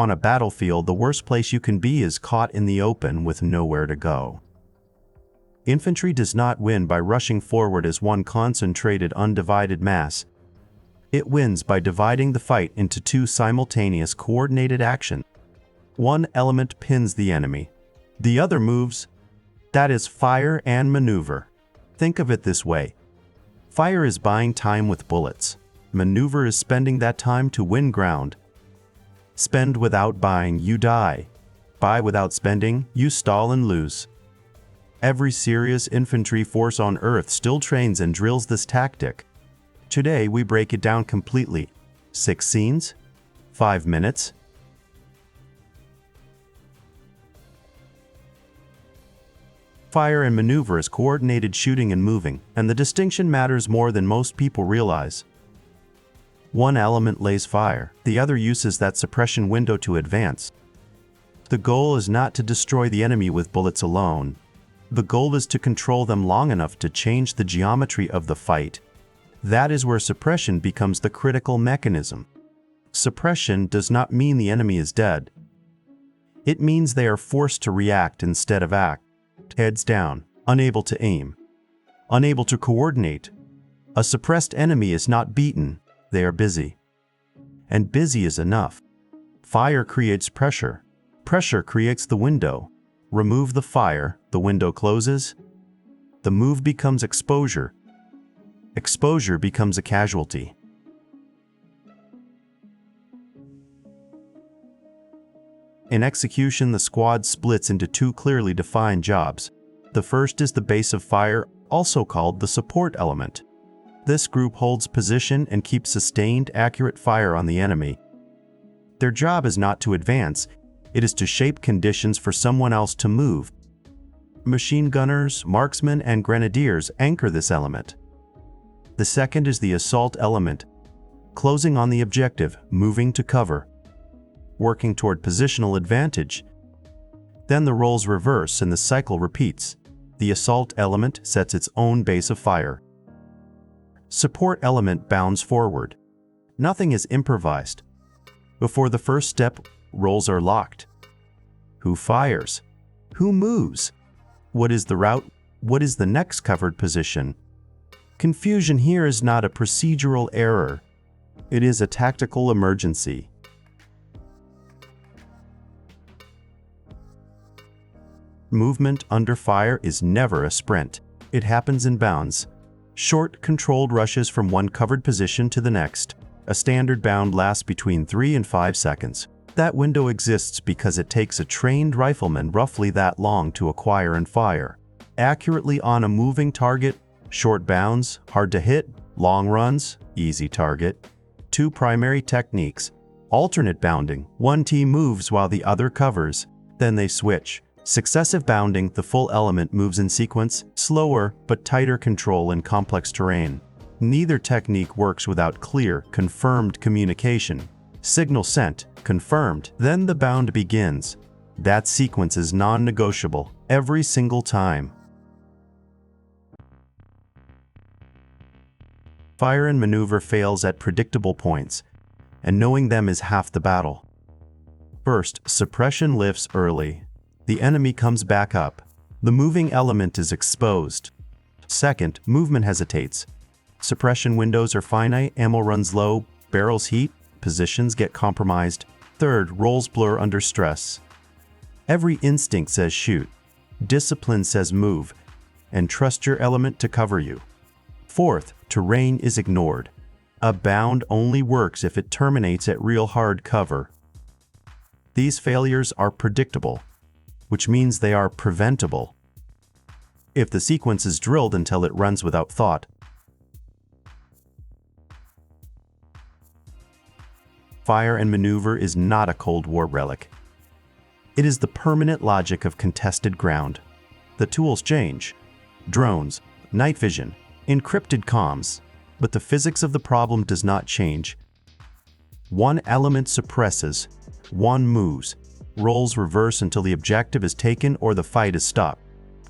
On a battlefield, the worst place you can be is caught in the open with nowhere to go. Infantry does not win by rushing forward as one concentrated, undivided mass. It wins by dividing the fight into two simultaneous, coordinated actions. One element pins the enemy. The other moves. That is fire and maneuver. Think of it this way. Fire is buying time with bullets. Maneuver is spending that time to win ground. Spend without buying, you die. Buy without spending, you stall and lose. Every serious infantry force on Earth still trains and drills this tactic. Today we break it down completely. 6 scenes, 5 minutes. Fire and maneuver is coordinated shooting and moving, and the distinction matters more than most people realize. One element lays fire, the other uses that suppression window to advance. The goal is not to destroy the enemy with bullets alone. The goal is to control them long enough to change the geometry of the fight. That is where suppression becomes the critical mechanism. Suppression does not mean the enemy is dead. It means they are forced to react instead of act. Heads down, unable to aim, unable to coordinate. A suppressed enemy is not beaten, they are busy. And busy is enough. Fire creates pressure. Pressure creates the window. Remove the fire, the window closes. The move becomes exposure. Exposure becomes a casualty. In execution, the squad splits into two clearly defined jobs. The first is the base of fire, also called the support element. This group holds position and keeps sustained, accurate fire on the enemy. Their job is not to advance, it is to shape conditions for someone else to move. Machine gunners, marksmen, and grenadiers anchor this element. The second is the assault element, closing on the objective, moving to cover, working toward positional advantage. Then the roles reverse and the cycle repeats. The assault element sets its own base of fire. Support element bounds forward. Nothing is improvised. Before the first step, roles are locked. Who fires? Who moves? What is the route? What is the next covered position? Confusion here is not a procedural error. It is a tactical emergency. Movement under fire is never a sprint. It happens in bounds. Short, controlled rushes from one covered position to the next. A standard bound lasts between 3 and 5 seconds. That window exists because it takes a trained rifleman roughly that long to acquire and fire accurately on a moving target. Short bounds, hard to hit. Long runs, easy target. Two primary techniques. Alternate bounding. One team moves while the other covers. Then they switch. Successive bounding, the full element moves in sequence, slower but tighter control in complex terrain. Neither technique works without clear, confirmed communication. Signal sent, confirmed, then the bound begins. That sequence is non-negotiable, every single time. Fire and maneuver fails at predictable points, and knowing them is half the battle. First, suppression lifts early. The enemy comes back up. The moving element is exposed. Second, movement hesitates. Suppression windows are finite, ammo runs low, barrels heat, positions get compromised. Third, roles blur under stress. Every instinct says shoot. Discipline says move, and trust your element to cover you. Fourth, terrain is ignored. A bound only works if it terminates at real hard cover. These failures are predictable, which means they are preventable. If the sequence is drilled until it runs without thought. Fire and maneuver is not a Cold War relic. It is the permanent logic of contested ground. The tools change. Drones, night vision, encrypted comms, but the physics of the problem does not change. One element suppresses, one moves. Roles reverse until the objective is taken or the fight is stopped.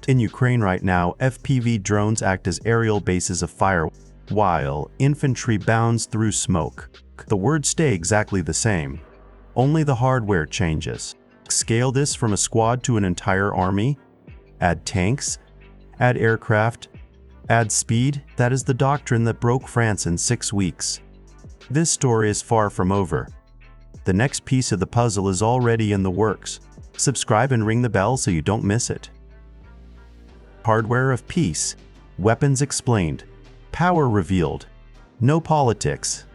In Ukraine right now, FPV drones act as aerial bases of fire, while infantry bounds through smoke. The words stay exactly the same. Only the hardware changes. Scale this from a squad to an entire army. Add tanks. Add aircraft. Add speed. That is the doctrine that broke France in 6 weeks. This story is far from over. The next piece of the puzzle is already in the works. Subscribe and ring the bell so you don't miss it. Hardware of peace. Weapons explained. Power revealed. No politics.